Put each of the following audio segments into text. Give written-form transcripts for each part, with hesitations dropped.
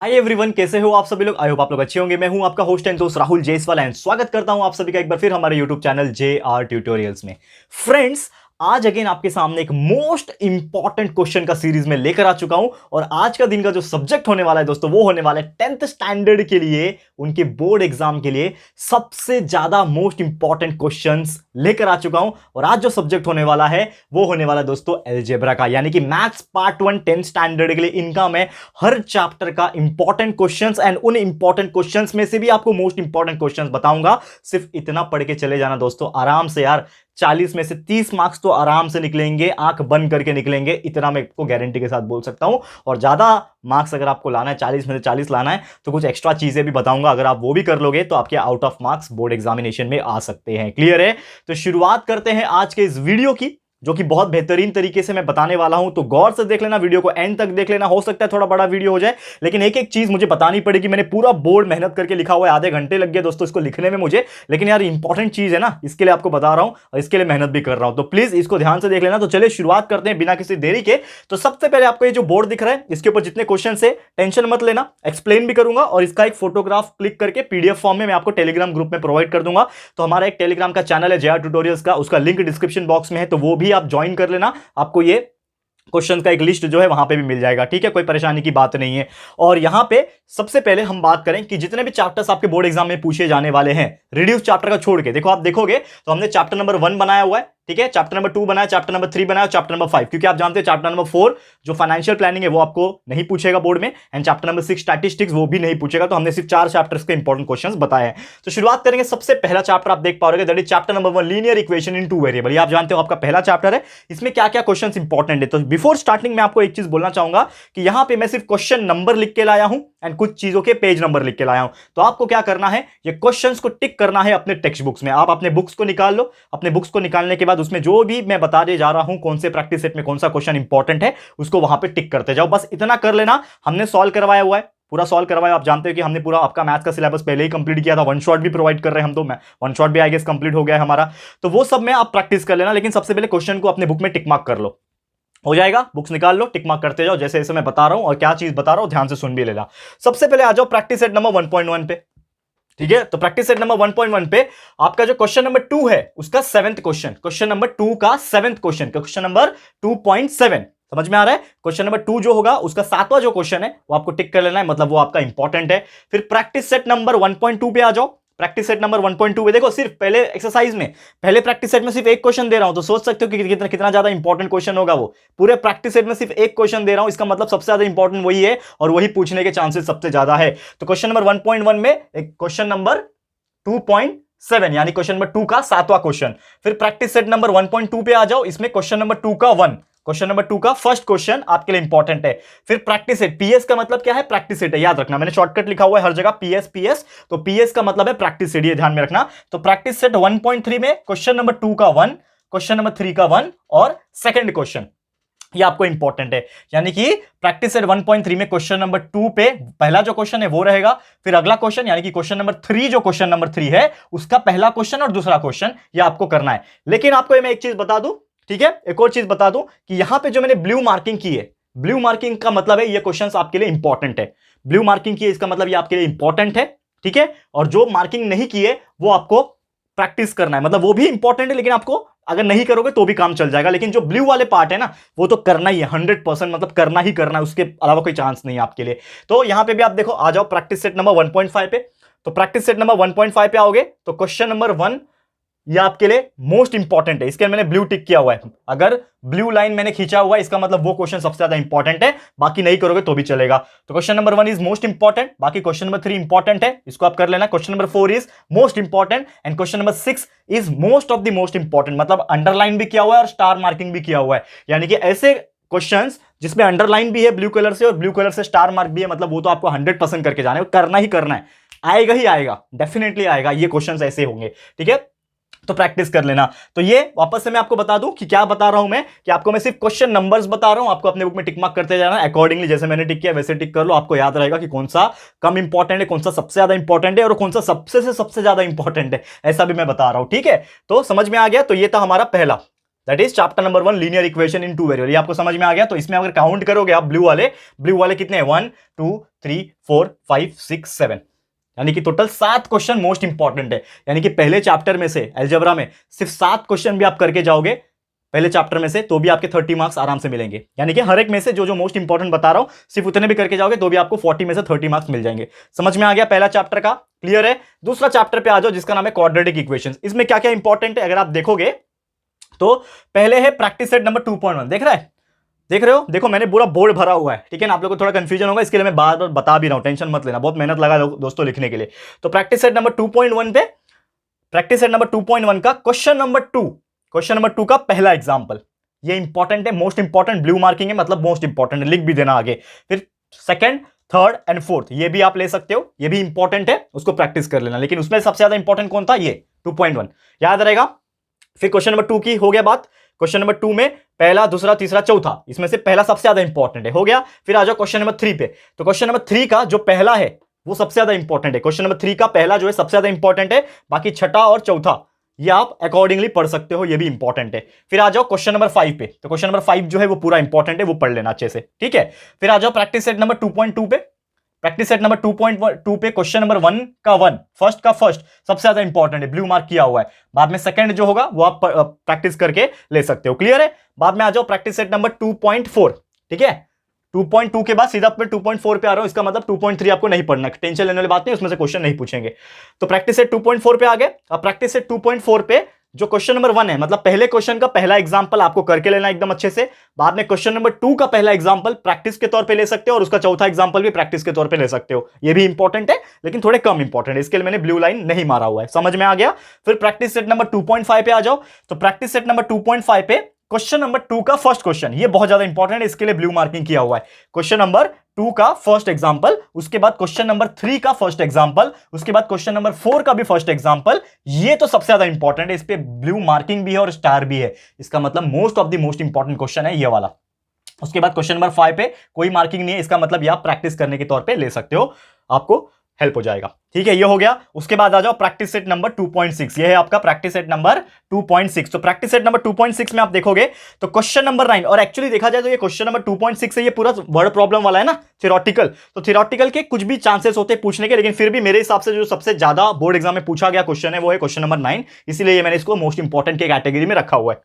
Hi everyone, कैसे हो आप सभी लोग। आई होप आप लोग अच्छे होंगे। मैं हूं आपका होस्ट एंड दोस्त राहुल जयसवाल एंड स्वागत करता हूं आप सभी का एक बार फिर हमारे यूट्यूब चैनल JR ट्यूटोरियल्स में। फ्रेंड्स, आज अगेन आपके सामने एक मोस्ट इंपॉर्टेंट क्वेश्चन का सीरीज में लेकर आ चुका हूं और आज का दिन का जो सब्जेक्ट होने वाला है दोस्तों, वो होने वाला है 10th स्टैंडर्ड के लिए, उनके बोर्ड एग्जाम के लिए सबसे ज्यादा मोस्ट इंपॉर्टेंट क्वेश्चंस लेकर आ चुका हूं। और आज जो सब्जेक्ट होने वाला है वो होने वाला है दोस्तों अलजेब्रा का, यानी कि मैथ्स पार्ट 1 10th स्टैंडर्ड के लिए। इनका मैं हर चैप्टर का इंपॉर्टेंट क्वेश्चंस एंड उन इंपॉर्टेंट क्वेश्चंस में से भी आपको मोस्ट इंपॉर्टेंट क्वेश्चंस बताऊंगा। सिर्फ इतना पढ़ के चले जाना दोस्तों, आराम से यार 40 में से 30 मार्क्स तो आराम से निकलेंगे, आंख बंद करके निकलेंगे, इतना मैं आपको गारंटी के साथ बोल सकता हूं। और ज्यादा मार्क्स अगर आपको लाना है, 40 में से 40 लाना है, तो कुछ एक्स्ट्रा चीजें भी बताऊंगा। अगर आप वो भी कर लोगे तो आपके out of marks board examination में आ सकते हैं। क्लियर है? तो शुरुआत करते हैं आज के इस वीडियो की, जो कि बहुत बेहतरीन तरीके से मैं बताने वाला हूं। तो गौर से देख लेना, वीडियो को एंड तक देख लेना। हो सकता है थोड़ा बड़ा वीडियो हो जाए, लेकिन एक एक चीज मुझे बतानी पड़ेगी। मैंने पूरा बोर्ड मेहनत करके लिखा हुआ है, आधे घंटे लग गए दोस्तों इसको लिखने में मुझे, लेकिन यार इंपॉर्टेंट चीज है ना, इसके लिए आपको बता रहा हूं और इसके लिए मेहनत भी कर रहा हूं। तो प्लीज इसको ध्यान से देख लेना। तो चलिए शुरुआत करते हैं बिना किसी देरी के। तो सबसे पहले आपको ये जो बोर्ड दिख रहा है, इसके ऊपर जितने क्वेश्चन है टेंशन मत लेना, एक्सप्लेन भी करूंगा और इसका एक फोटोग्राफ क्लिक करके PDF फॉर्म में मैं आपको टेलीग्राम ग्रुप में प्रोवाइड कर दूंगा। तो हमारा एक टेलीग्राम का चैनल है JR ट्यूटोरियल्स का, उसका लिंक डिस्क्रिप्शन बॉक्स में है, तो वो भी आप ज्वाइन कर लेना। आपको ये क्वेश्चन का एक लिस्ट जो है वहां पे भी मिल जाएगा। ठीक है, कोई परेशानी की बात नहीं है। और यहां पे सबसे पहले हम बात करें कि जितने भी चैप्टर्स आपके बोर्ड एग्जाम में पूछे जाने वाले हैं, रिड्यूस चैप्टर का छोड़ के, देखो आप देखोगे तो हमने चैप्टर नंबर 1 बनाया हुआ है, ठीक है, चैप्टर नंबर 2 बनाया, चैप्टर नंबर 3 बनाया, चैप्टर नंबर 5, क्योंकि आप जानते हैं चैप्टर नंबर 4 जो फाइनेंशियल प्लानिंग है वो आपको नहीं पूछेगा बोर्ड में, एंड चैप्टर नंबर 6 स्टैटिस्टिक्स वो भी नहीं पूछेगा। तो हमने सिर्फ 4 चैप्टर्स के इंपॉर्टेंट क्वेश्चंस बताए हैं। तो शुरुआत करेंगे, सबसे पहला चैप्टर आप देख पाओगे, that is chapter number 1 linear equation in 2 variable. ये आप जानते हो आपका पहला चैप्टर है। इसमें क्या क्या क्वेश्चंस इंपॉर्टेंट है, तो बिफोर स्टार्टिंग में आपको एक चीज बोलना चाहूंगा कि यहां पे मैं सिर्फ क्वेश्चन नंबर लिख के लाया हूं एंड कुछ चीजों के पेज नंबर लिख के लाया हूं। तो आपको क्या करना है, ये क्वेश्चंस को टिक करना है अपने टेक्स्ट बुक्स में। आप अपने बुक्स को निकाल लो, अपने बुक्स को निकालने के बाद उसमें जो भी मैं बताने जा रहा हूं, कौन से प्रैक्टिस सेट में कौन सा क्वेश्चन इंपॉर्टेंट है, उसको वहां पे टिक करते जाओ। बस इतना कर लेना। हमने सॉल्व करवाया हुआ है, पूरा सॉल्व करवाया। आप जानते हो कि हमने पूरा आपका मैथ्स का सिलेबस पहले ही कंप्लीट किया था, वन शॉट भी प्रोवाइड कर रहे हैं हम, तो वन शॉट भी आई गेस कंप्लीट हो गया है हमारा। तो वो सब में आप प्रैक्टिस कर लेना, लेकिन सबसे पहले क्वेश्चन को अपने बुक में टिक मार्क कर लो। हो जाएगा, बुक्स निकाल लो, टिक मार्क करते जाओ जैसे जैसे मैं बता रहा हूं, और क्या चीज बता रहा हूं ध्यान से सुन भी लेना। सबसे पहले आ जाओ प्रैक्टिस सेट नंबर 1.1 पे। ठीक है, तो प्रैक्टिस सेट नंबर 1.1 पे आपका जो क्वेश्चन नंबर 2 है उसका 7th क्वेश्चन, क्वेश्चन नंबर 2 का 7th क्वेश्चन, क्वेश्चन नंबर 2.7 समझ में आ रहा है। क्वेश्चन नंबर 2 जो होगा उसका 7वां जो क्वेश्चन है वो आपको टिक कर लेना है, मतलब वो आपका इंपॉर्टेंट है। फिर प्रैक्टिस सेट नंबर 1.2 पे आ जाओ। प्रैक्टिस सेट नंबर 1.2 पे देखो, सिर्फ पहले एक्सरसाइज में, पहले प्रैक्टिस सेट में सिर्फ एक क्वेश्चन दे रहा हूं, तो सोच सकते हो कि कितना कितना ज्यादा इंपॉर्टेंट क्वेश्चन होगा वो। पूरे प्रैक्टिस सेट में सिर्फ एक क्वेश्चन दे रहा हूं, इसका मतलब सबसे ज्यादा इंपॉर्टेंट वही है और वही पूछने के चांसेस सबसे ज्यादा है। तो क्वेश्चन नंबर 1.1 में एक क्वेश्चन नंबर 2.7 यानी क्वेश्चन नंबर 2 का 7वां क्वेश्चन। फिर प्रैक्टिस सेट नंबर 1.2 पे आ जाओ, इसमें क्वेश्चन नंबर 2 का 1, क्वेश्चन नंबर 2 का फर्स्ट क्वेश्चन आपके लिए इंपॉर्टेंट है। फिर प्रैक्टिस सेट, PS का मतलब क्या है, प्रैक्टिस सेट है, याद रखना, मैंने शॉर्टकट लिखा हुआ है हर जगह PS, तो PS का मतलब है प्रैक्टिस सेट, ये ध्यान में रखना। तो प्रैक्टिस सेट 1.3 में क्वेश्चन नंबर 2 का 1, क्वेश्चन नंबर 3 का 1 और सेकंड क्वेश्चन, ये आपको इंपॉर्टेंट है। यानी कि प्रैक्टिस सेट 1.3 में क्वेश्चन नंबर 2 पे पहला जो क्वेश्चन है वो रहेगा, फिर अगला क्वेश्चन यानी कि क्वेश्चन नंबर 3, जो क्वेश्चन नंबर 3 है उसका पहला क्वेश्चन और दूसरा क्वेश्चन, ये आपको करना है। लेकिन आपको मैं एक चीज बता दूं, ठीक है, एक और चीज बता दूं कि यहां पे जो मैंने ब्लू मार्किंग की है, ब्लू मार्किंग का मतलब है ये क्वेश्चंस आपके लिए इंपॉर्टेंट है। ब्लू मार्किंग की है, इसका मतलब ये आपके लिए इंपॉर्टेंट है, ठीक है। और जो मार्किंग नहीं की है वो आपको प्रैक्टिस करना है, मतलब वो भी इंपॉर्टेंट है, लेकिन आपको अगर नहीं करोगे तो भी काम चल जाएगा। लेकिन जो ब्लू वाले पार्ट है ना, वो तो करना ही है 100%, मतलब करना ही करना है, उसके अलावा कोई चांस नहीं है आपके लिए। तो यहां पे भी आप देखो, आ जाओ प्रैक्टिस सेट नंबर 1.5 पे। तो प्रैक्टिस सेट नंबर 1.5 पे आओगे तो क्वेश्चन नंबर 1 ये आपके लिए मोस्ट इंपॉर्टेंट है, इसके मैंने ब्लू टिक किया हुआ है। अगर ब्लू लाइन मैंने खींचा हुआ है, इसका मतलब वो क्वेश्चन सबसे ज्यादा इंपॉर्टेंट है, बाकी नहीं करोगे तो भी चलेगा। तो question number 1 is most important, बाकी क्वेश्चन नंबर 3 इंपॉर्टेंट है, इसको आप कर लेना। Question number 4 is most important and question number 6 is most of the most important, मतलब अंडरलाइन भी किया हुआ है और स्टार मार्किंग भी किया हुआ है। यानी कि ऐसे क्वेश्चंस जिसमें अंडरलाइन भी है ब्लू कलर से और ब्लू कलर से स्टार मार्क भी है, मतलब वो तो आपको 100% करके जाना है, करना ही करना है, आएगा ही आएगा, डेफिनेटली आएगा, ये क्वेश्चंस ऐसे होंगे, ठीक है। तो प्रैक्टिस कर लेना। तो ये वापस से मैं आपको बता दूं कि क्या बता रहा हूं मैं, कि आपको मैं सिर्फ क्वेश्चन नंबर्स बता रहा हूं, आपको अपने बुक में टिक मार्क करते जाना अकॉर्डिंगली, जैसे मैंने टिक किया वैसे टिक कर लो, आपको याद रहेगा कि कौन सा कम इंपॉर्टेंट है, कौन सा सबसे ज्यादा इंपॉर्टेंट है और कौन सा सबसे ज्यादा इंपॉर्टेंट है, ऐसा भी मैं बता रहा हूं, ठीक है। तो समझ में आ गया। तो ये था हमारा पहला, that is chapter number 1 linear equation in two variable. ये आपको समझ में आ गया। तो इसमें अगर काउंट करोगे आप ब्लू वाले कितने हैं 1 2 3 4 5 6 7, यानी कि टोटल 7 क्वेश्चन मोस्ट इंपॉर्टेंट है। यानी कि पहले चैप्टर में से अलजेब्रा में सिर्फ 7 क्वेश्चन भी आप करके जाओगे पहले चैप्टर में से तो भी आपके 30 मार्क्स आराम से मिलेंगे। यानी कि हर एक में से जो जो मोस्ट इंपॉर्टेंट बता रहा हूं सिर्फ उतने भी करके जाओगे तो भी आपको 40 में से 30 मार्क्स मिल जाएंगे। समझ में आ गया पहला चैप्टर का? क्लियर है। दूसरा चैप्टर पे आ जाओ जिसका नाम है क्वाड्रेटिक इक्वेशंस। इसमें क्या क्या इंपॉर्टेंट है अगर आप देखोगे तो पहले है प्रैक्टिस सेट नंबर 2.1। देख रहे हो? देखो मैंने पूरा बोर्ड भरा हुआ है, ठीक है ना। आप लोगों को थोड़ा कंफ्यूजन होगा इसके लिए मैं बार बार बता भी रहा हूं, टेंशन मत लेना, बहुत मेहनत लगा दोस्तों लिखने के लिए। तो प्रैक्टिस सेट नंबर 2.1 पे प्रैक्टिस सेट नंबर 2.1 का क्वेश्चन नंबर 2 का पहला एग्जांपल, ये इंपॉर्टेंट है, मोस्ट इंपॉर्टेंट, ब्लू मार्किंग है मतलब मोस्ट इंपॉर्टेंट है, लिख भी देना आगे। फिर सेकंड, थर्ड एंड फोर्थ ये भी आप ले सकते हो, ये भी इंपॉर्टेंट है, उसको प्रैक्टिस कर लेना। लेकिन उसमें सबसे ज्यादा इंपॉर्टेंट कौन था? ये 2.1 याद रहेगा। फिर क्वेश्चन नंबर 2 की हो गया बात। क्वेश्चन नंबर 2 में पहला, दूसरा, तीसरा, चौथा, इसमें से पहला सबसे ज्यादा इंपॉर्टेंट है, हो गया। फिर आ जाओ क्वेश्चन नंबर 3 पे। तो क्वेश्चन नंबर 3 का जो पहला है वो सबसे ज्यादा इंपॉर्टेंट है। क्वेश्चन नंबर 3 का पहला जो है सबसे ज्यादा इंपॉर्टेंट है, बाकी छठा और चौथा ये आप अकॉर्डिंगली पढ़ सकते हो, ये भी इंपॉर्टेंट है। फिर आ जाओ क्वेश्चन नंबर 5 पे। तो क्वेश्चन नंबर 5 जो है वो पूरा इंपॉर्टेंट है, वो पढ़ लेना अच्छे से, ठीक है। फिर आ जाओ प्रैक्टिस सेट नंबर 2.2 पे। प्रैक्टिस सेट नंबर 2.2 पे क्वेश्चन नंबर 1 का 1 फर्स्ट सबसे ज्यादा इंपॉर्टेंट है, ब्लू मार्क किया हुआ है। बाद में सेकंड जो होगा वो आप प्रैक्टिस करके ले सकते हो, क्लियर है। बाद में आ जाओ प्रैक्टिस सेट नंबर 2.4, ठीक है। 2.2 के बाद सीधा मैं 2.4 पे आ रहा हूं, इसका मतलब 2.3 आपको नहीं पढ़ना, टेंशन लेने वाली बात नहीं, उसमें से क्वेश्चन नहीं पूछेंगे। तो प्रैक्टिस सेट 2.4 पे आ गए। अब प्रैक्टिस सेट 2.4 पे जो क्वेश्चन नंबर 1 है मतलब पहले क्वेश्चन का पहला एग्जांपल आपको करके लेना एकदम अच्छे से। बाद में क्वेश्चन नंबर 2 का पहला एग्जांपल प्रैक्टिस के तौर पे ले सकते हो और उसका चौथा एग्जांपल भी प्रैक्टिस के तौर पे ले सकते हो, ये भी इंपॉर्टेंट है लेकिन थोड़े कम इंपॉर्टेंट है, इसके लिए मैंने ब्लू लाइन नहीं मारा हुआ है। समझ में आ गया। फिर प्रैक्टिस सेट नंबर 2.5 पे आ जाओ। तो प्रैक्टिस सेट नंबर 2.5 पे क्वेश्चन नंबर 2 का फर्स्ट क्वेश्चन, ये बहुत ज्यादा इंपॉर्टेंट है, इसके लिए ब्लू मार्किंग किया हुआ है। क्वेश्चन नंबर 2 का फर्स्ट एग्जांपल, उसके बाद क्वेश्चन नंबर 3 का फर्स्ट एग्जांपल, उसके बाद क्वेश्चन नंबर 4 का भी फर्स्ट एग्जांपल। ये तो सबसे ज्यादा इंपॉर्टेंट है, इस पे ब्लू मार्किंग भी है और स्टार भी है, इसका मतलब most of the most important question है ये वाला। उसके बाद क्वेश्चन नंबर 5 पे कोई मार्किंग नहीं है, इसका मतलब ये आप प्रैक्टिस करने के तौर पे ले सकते हो, आपको हेल्प हो जाएगा, ठीक है। ये हो गया। उसके बाद आ जाओ प्रैक्टिस सेट नंबर 2.6, ये है आपका प्रैक्टिस सेट नंबर 2.6। तो प्रैक्टिस सेट नंबर 2.6 में आप देखोगे तो क्वेश्चन नंबर 9, और एक्चुअली देखा जाए तो ये क्वेश्चन नंबर 2.6 है, ये पूरा वर्ड प्रॉब्लम वाला है ना, थ्योरेटिकल। तो थ्योरेटिकल के कुछ भी चांसेस होते हैं पूछने के, लेकिन फिर भी मेरे हिसाब से जो सबसे ज्यादा बोर्ड एग्जाम में पूछा गया क्वेश्चन है वो है क्वेश्चन नंबर 9, इसीलिए मैंने इसको मोस्ट इंपॉर्टेंट के कैटेगरी में रखा हुआ है।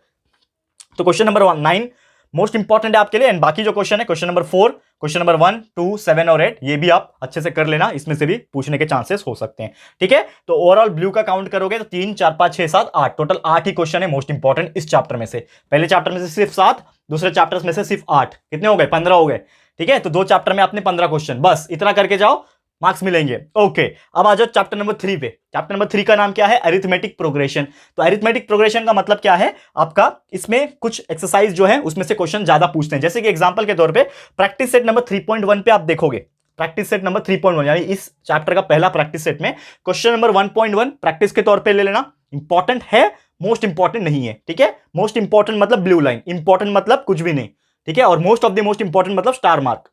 तो क्वेश्चन नंबर 9 मोस्ट इंपॉर्टेंट है आपके लिए, एंड बाकी जो क्वेश्चन है क्वेश्चन नंबर 4, क्वेश्चन नंबर 1, 2, 7 और 8 ये भी आप अच्छे से कर लेना, इसमें से भी पूछने के चांसेस हो सकते हैं, ठीक है। तो ओवरऑल ब्लू का काउंट करोगे तो 3 4 5 6 7 8, टोटल 8 ही क्वेश्चन है मोस्ट इंपॉर्टेंट इस चैप्टर में से। पहले चैप्टर में से सिर्फ 7, दूसरे चैप्टर में से सिर्फ 8, कितने हो गए? 15 हो गए, ठीक है। तो 2 चैप्टर में आपने 15 क्वेश्चन, बस इतना करके जाओ, मार्क्स मिलेंगे। ओके, अब आ जाओ चैप्टर नंबर 3 पे। चैप्टर नंबर 3 का नाम क्या है? Arithmetic progression. तो अरिथमेटिक प्रोग्रेशन का मतलब क्या है आपका, इसमें कुछ एक्सरसाइज जो है उसमें से क्वेश्चन ज्यादा पूछते हैं। जैसे कि एग्जांपल के तौर पे प्रैक्टिस सेट नंबर 3.1 पे आप देखोगे, प्रैक्टिस सेट नंबर 3.1 यानी इस चैप्टर का पहला प्रैक्टिस सेट में क्वेश्चन नंबर 1.1 प्रैक्टिस के तौर पे ले लेना, इंपॉर्टेंट है, मोस्ट इंपॉर्टेंट नहीं है, ठीक है। मोस्ट इंपॉर्टेंट मतलब ब्लू लाइन, इंपॉर्टेंट मतलब कुछ भी नहीं, ठीक है। और most of the most important मतलब स्टार मार्क,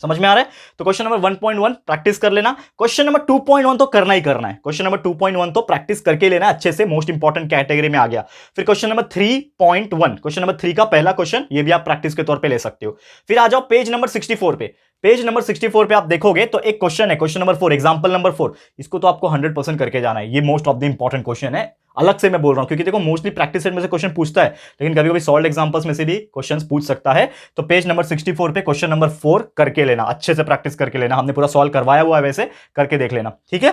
समझ में आ रहा है। तो क्वेश्चन नंबर 1.1 प्रैक्टिस कर लेना, क्वेश्चन नंबर 2.1 तो करना ही करना है, क्वेश्चन नंबर 2.1 तो प्रैक्टिस करके लेना अच्छे से, मोस्ट इंपॉर्टेंट कैटेगरी में आ गया। फिर क्वेश्चन नंबर 3.1, क्वेश्चन नंबर 3 का पहला क्वेश्चन, ये भी आप प्रैक्टिस के तौर पे ले सकते हो। फिर आ जाओ पेज नंबर 64 पे। पेज नंबर 64 पे आप देखोगे तो एक क्वेश्चन है, क्वेश्चन नंबर 4, एग्जांपल नंबर 4, इसको तो आपको 100% करके जाना है, ये most of the important question है, अलग से मैं बोल रहा हूं क्योंकि देखो मोस्टली प्रैक्टिस सेट में से क्वेश्चन पूछता है, लेकिन कभी कभी सॉल्व एग्जांपल्स में से भी क्वेश्चंस पूछ सकता है। तो पेज नंबर 64 पे क्वेश्चन नंबर 4 करके लेना, अच्छे से प्रैक्टिस करके लेना, हमने पूरा सॉल्व करवाया हुआ है, वैसे करके देख लेना, ठीक है।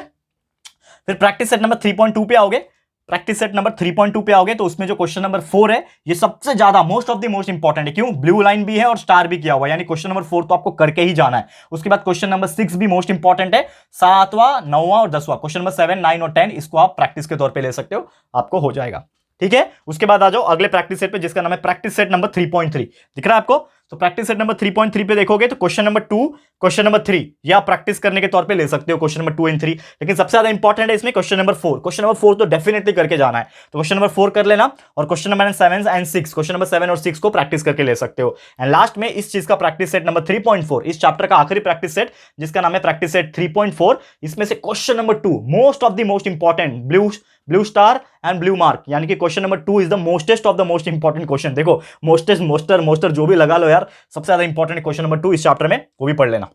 फिर प्रैक्टिस सेट नंबर 3.2 पे आओगे, प्रैक्टिस सेट नंबर 3.2 पे आओगे तो उसमें जो क्वेश्चन नंबर 4 है ये सबसे ज्यादा most of the most important है, क्यों? ब्लू लाइन भी है और स्टार भी किया हुआ है, यानी क्वेश्चन नंबर 4 तो आपको करके ही जाना है। उसके बाद क्वेश्चन नंबर 6 भी मोस्ट इंपॉर्टेंट है, 7वां 9वां और 10वां, क्वेश्चन नंबर 7 9 और 10 इसको आप प्रैक्टिस के तौर पे ले सकते हो, आपको हो जाएगा, ठीक है। उसके बाद आ जाओ अगले प्रैक्टिस सेट पे जिसका नाम है प्रैक्टिस सेट नंबर 3.3, दिख रहा है आपको? तो प्रैक्टिस सेट नंबर 3.3 पे देखोगे तो क्वेश्चन नंबर 2, क्वेश्चन नंबर 3 या प्रैक्टिस करने के तौर पे ले सकते हो, क्वेश्चन नंबर 2 एंड 3, लेकिन सबसे ज्यादा इंपॉर्टेंट है इसमें क्वेश्चन नंबर 4। क्वेश्चन नंबर 4 तो डेफिनेटली करके जाना है, तो क्वेश्चन नंबर 4 कर लेना, और question number 7 and 6, question number 7 और 6 को प्रैक्टिस करके ले सकते हो। एंड लास्ट में इस चीज का प्रैक्टिस सेट नंबर 3.4, इस चैप्टर का आखिरी प्रैक्टिस सेट जिसका नाम है प्रैक्टिस सेट 3.4, इसमें से question number 2 most of the most important, blue star and blue mark, यानी कि question number 2 is the mostest of the most important question. देखो मोस्टेस्ट मोस्टर जो भी लगा लो यार, सबसे ज्यादा इंपॉर्टेंट क्वेश्चन नंबर 2 इस चैप्टर में, वो भी पढ़ लेना,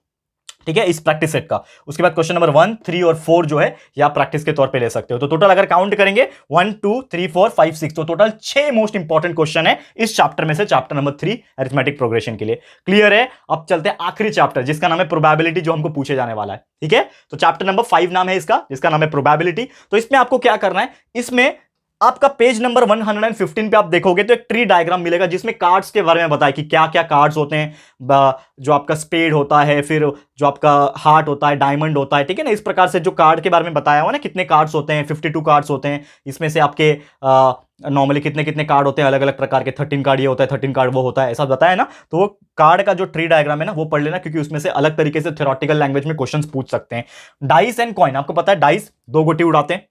ठीक है, इस प्रैक्टिस सेट का। उसके बाद क्वेश्चन नंबर 1, 3 और 4 जो है ये आप प्रैक्टिस के तौर पे ले सकते हो। तो टोटल अगर काउंट करेंगे 1 2 3 4 5 6, तो टोटल 6 मोस्ट इंपॉर्टेंट क्वेश्चन है इस चैप्टर में से, चैप्टर नंबर 3 अरिथमेटिक प्रोग्रेशन के लिए। क्लियर है? अब चलते हैं आखिरी चैप्टर जिसका नाम है प्रोबेबिलिटी, जो हमको पूछे जाने वाला है, ठीक है। तो चैप्टर नंबर 5 नाम है इसका, जिसका नाम है प्रोबेबिलिटी। तो इसमें आपको क्या करना है, इसमें आपका पेज नंबर 115 पे आप देखोगे तो एक ट्री डायग्राम मिलेगा जिसमें कार्ड्स के बारे में बताया कि क्या क्या कार्ड्स होते हैं, जो आपका स्पेड होता है, फिर जो आपका हार्ट होता है, डायमंड होता है, ठीक है ना। इस प्रकार से जो कार्ड के बारे में बताया हुआ ना, कितने कार्ड्स होते हैं, 52 कार्ड्स होते हैं, इसमें से आपके नॉर्मली कितने कितने कार्ड होते हैं अलग अलग प्रकार के, 13 कार्ड ये होता है, 13 कार्ड वो होता है, ऐसा बताया ना। तो वो कार्ड का जो ट्री डायग्राम है ना वो पढ़ लेना, क्योंकि उसमें से अलग तरीके से थ्योरेटिकल लैंग्वेज में क्वेश्चंस पूछ सकते हैं। डाइस एंड कॉइन, आपको पता है डाइस 2 गोटी उड़ाते हैं,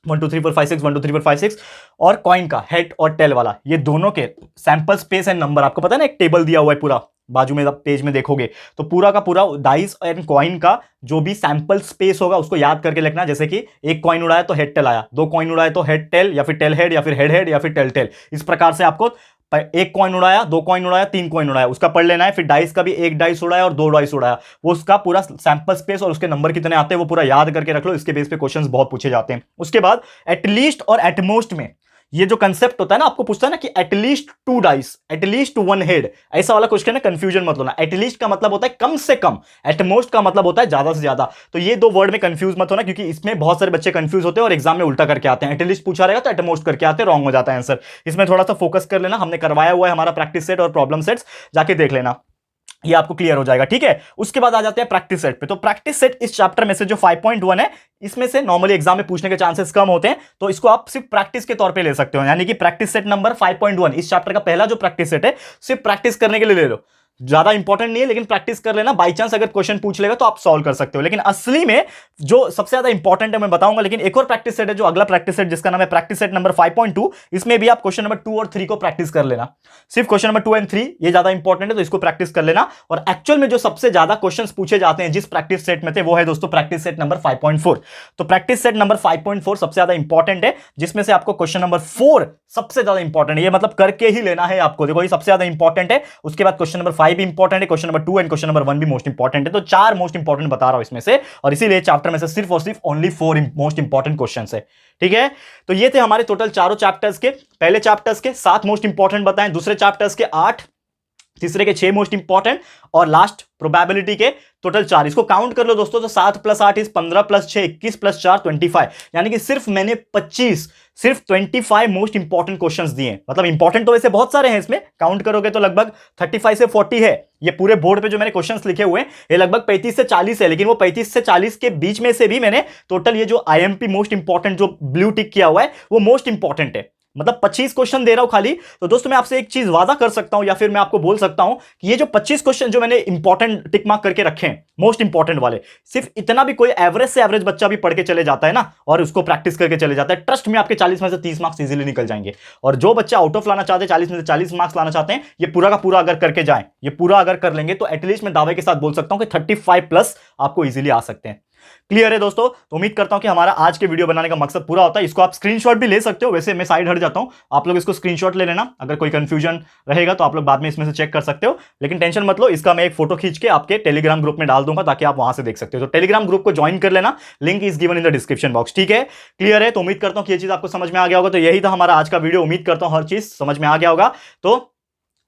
1 2 3 4 5 6, 1 2 3 4 5 6, और कॉइन का हेड और टेल वाला, ये दोनों के सैंपल स्पेस एंड नंबर, आपको पता है ना, एक टेबल दिया हुआ है पूरा, बाजू में पेज में देखोगे तो पूरा का पूरा डाइस एंड कॉइन का जो भी सैंपल स्पेस होगा उसको याद करके लिखना। जैसे कि एक कॉइन उड़ाया तो हेड टेल आया, 2 कॉइन उड़ाया तो हेड टेल, या फिर टेल हेड, या फिर हेड हेड, या फिर टेल टेल। इस प्रकार से आपको एक कॉइन उड़ाया, 2 कॉइन उड़ाया, 3 कॉइन उड़ाया, उसका पढ़ लेना है। फिर डाइस का भी एक डाइस उड़ाया और 2 डाइस उड़ाया, वो उसका पूरा सैंपल स्पेस और उसके नंबर कितने आते हैं वो पूरा याद करके रख लो। इसके बेस पे क्वेश्चंस बहुत पूछे जाते हैं। उसके बाद एटलीस्ट और एटमोस्ट में ये जो कंसेप्ट होता है ना, आपको पूछता है ना कि एटलीस्ट 2 डाइस, एटलीस्ट 1 हेड, ऐसा वाला क्वेश्चन है, कंफ्यूजन मत होना। एटलीस्ट का मतलब होता है कम से कम, एटमोस्ट का मतलब होता है ज्यादा से ज्यादा। तो ये 2 वर्ड में कंफ्यूज मत होना, क्योंकि इसमें बहुत सारे बच्चे कंफ्यूज होते हैं और एग्जाम में उल्टा करके आते हैं। एटलीस्ट पूछा रहेगा तो एटमोस्ट करके आते हैं, रॉन्ग हो जाता है आंसर। इसमें थोड़ा सा फोकस कर लेना, हमने करवाया हुआ है हमारा प्रैक्टिस सेट और प्रॉब्लम सेट्स, जाके देख लेना, ये आपको क्लियर हो जाएगा, ठीक है। उसके बाद आ जाते हैं प्रैक्टिस सेट पे। तो प्रैक्टिस सेट इस चैप्टर में से जो 5.1 है, इसमें से नॉर्मली एग्जाम में पूछने के चांसेस कम होते हैं, तो इसको आप सिर्फ प्रैक्टिस के तौर पे ले सकते हो। यानी कि प्रैक्टिस सेट नंबर 5.1 इस चैप्टर का पहला जो प्रैक्टिस सेट है, सिर्फ प्रैक्टिस करने के लिए ले लो, ज्यादा इंपॉर्टेंट नहीं है, लेकिन प्रैक्टिस कर लेना। बाई चांस अगर क्वेश्चन पूछ लेगा तो आप सॉल्व कर सकते हो, लेकिन असली में जो सबसे ज्यादा इंपॉर्टेंट है मैं बताऊंगा। लेकिन एक और प्रैक्टिस सेट है, जो अगला प्रैक्टिस सेट जिसका नाम है प्रैक्टिस सेट नंबर 5.2, इसमें भी आप क्वेश्चन नंबर 2 और 3 को प्रैक्टिस कर लेना। सिर्फ क्वेश्चन नंबर 2 एंड 3 ये ज्यादा इंपॉर्टेंट है, तो इसको प्रैक्टिस कर लेना। और एक्चुअल में जो सबसे ज्यादा क्वेश्चन पूछे जाते हैं जिस प्रैक्टिस सेट में थे, वो है दोस्तों प्रैक्टिस सेट नंबर 5.4। तो प्रैक्टिस सेट नंबर 5.4 सबसे ज्यादा इंपॉर्टेंट है, जिसमें से आपको क्वेश्चन नंबर 4 सबसे ज्यादा इंपॉर्टेंट है, ये मतलब करके ही लेना है आपको। देखो ये सबसे ज्यादा इंपॉर्टेंट है, उसके बाद क्वेश्चन नंबर 5 भी इंपॉर्टेंट है, question number 2 and question number 1 भी मोस्ट इंपॉर्टेंट है। तो 4 मोस्ट इंपॉर्टेंट बता रहा हूं इसमें से, और इसीलिए चैप्टर में से सिर्फ और सिर्फ ओनली 4 मोस्ट इंपॉर्टेंट क्वेश्चंस है, ठीक है। तो ये थे हमारे टोटल चारों चैप्टर्स के, पहले चैप्टर्स के 7 मोस्ट इंपॉर्टेंट बताएं, दूसरे चैप्टर्स के 8, तीसरे के 6 मोस्ट इंपॉर्टेंट, और लास्ट प्रोबेबिलिटी के टोटल 4। इसको काउंट कर लो दोस्तों, तो 7 + 8 इज 15 + 6 21 + 4 25, यानी कि सिर्फ मैंने 25 मोस्ट इंपॉर्टेंट क्वेश्चंस दिए। मतलब इंपॉर्टेंट तो वैसे बहुत सारे हैं, इसमें काउंट करोगे तो लगभग 35 से 40 है। ये पूरे बोर्ड पे जो मैंने क्वेश्चंस लिखे हुए हैं ये लगभग 35 से 40 है, लेकिन वो 35 से 40 के बीच में से भी मैंने टोटल ये जो IMP मोस्ट इंपॉर्टेंट जो ब्लू टिक किया हुआ है वो मोस्ट इंपॉर्टेंट है। मतलब 25 क्वेश्चन दे रहा हूं खाली। तो दोस्तों मैं आपसे एक चीज वादा कर सकता हूं, या फिर मैं आपको बोल सकता हूं कि ये जो 25 क्वेश्चन जो मैंने इंपॉर्टेंट टिक मार्क करके रखे हैं, मोस्ट इंपॉर्टेंट वाले, सिर्फ इतना भी कोई एवरेज से एवरेज बच्चा भी पढ़ के चले जाता है ना, और उसको प्रैक्टिस करके चले जाता है, ट्रस्ट में आपके 40 में से 30 मार्क्स इजीली निकल जाएंगे। और जो बच्चा आउट ऑफ लाना चाहते हैं, 40 में से 40 मार्क्स लाना चाहते हैं, ये पूरा का पूरा अगर करके जाएं, ये पूरा अगर कर लेंगे, तो एटलीस्ट मैं दावे के साथ बोल सकता हूं कि 35+ आपको इजीली आ सकते हैं। क्लियर है दोस्तों? तो उम्मीद करता हूं कि हमारा आज के वीडियो बनाने का मकसद पूरा होता है। इसको आप स्क्रीनशॉट भी ले सकते हो, वैसे मैं साइड हट जाता हूं, आप लोग इसको स्क्रीनशॉट ले लेना। अगर कोई कंफ्यूजन रहेगा तो आप लोग बाद में इसमें से चेक कर सकते हो, लेकिन टेंशन मत लो, इसका मैं एक फोटो खींच के आपके टेलीग्राम ग्रुप में डाल दूंगा ताकि आप वहां से देख सकते हो। तो टेलीग्राम ग्रुप को ज्वाइन कर लेना, link is given in the description box, ठीक है। क्लियर है? तो उम्मीद करता हूं कि ये चीज आपको समझ में आ गया होगा। तो यही था हमारा आज का वीडियो, उम्मीद करता हूं हर चीज समझ में आ गया होगा। तो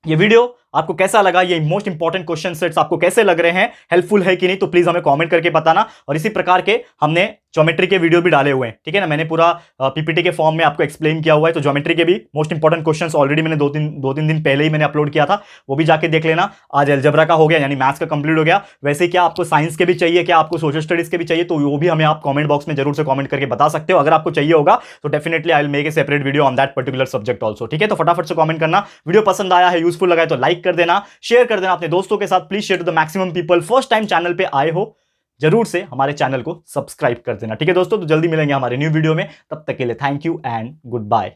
ये वीडियो आपको कैसा लगा, ये मोस्ट इंपॉर्टेंट क्वेश्चन सेट्स आपको कैसे लग रहे हैं, हेल्पफुल है कि नहीं, तो प्लीज हमें कमेंट करके बताना। और इसी प्रकार के हमने ज्योमेट्री के वीडियो भी डाले हुए हैं, ठीक है ना। मैंने पूरा पीपीटी के फॉर्म में आपको एक्सप्लेन किया हुआ है। तो ज्योमेट्री के भी मोस्ट इंपॉर्टेंट क्वेश्चंस ऑलरेडी मैंने 2-3 दिन पहले ही मैंने अपलोड किया था, वो भी जाके देख लेना। आज अलजेब्रा का हो गया, यानी मैथ्स का कंप्लीट हो गया। वैसे क्या आपको साइंस के भी चाहिए, क्या आपको सोशल स्टडीज के भी चाहिए, तो वो भी हमें आप कमेंट बॉक्स में जरूर से कमेंट करके बता सकते हो। अगर आपको चाहिए होगा तो definitely I will make a separate video on that particular subject also, ठीक है। तो फटाफट से कमेंट करना, वीडियो पसंद आया है, यूजफुल लगा है तो लाइक कर देना, शेयर कर देना अपने दोस्तों के साथ। Please share to the maximum people. First time channel पे आए हो, जरूर से हमारे चैनल को सब्सक्राइब कर देना, ठीक है दोस्तों। तो जल्दी मिलेंगे हमारे न्यू वीडियो में, तब तक के लिए thank you and good bye.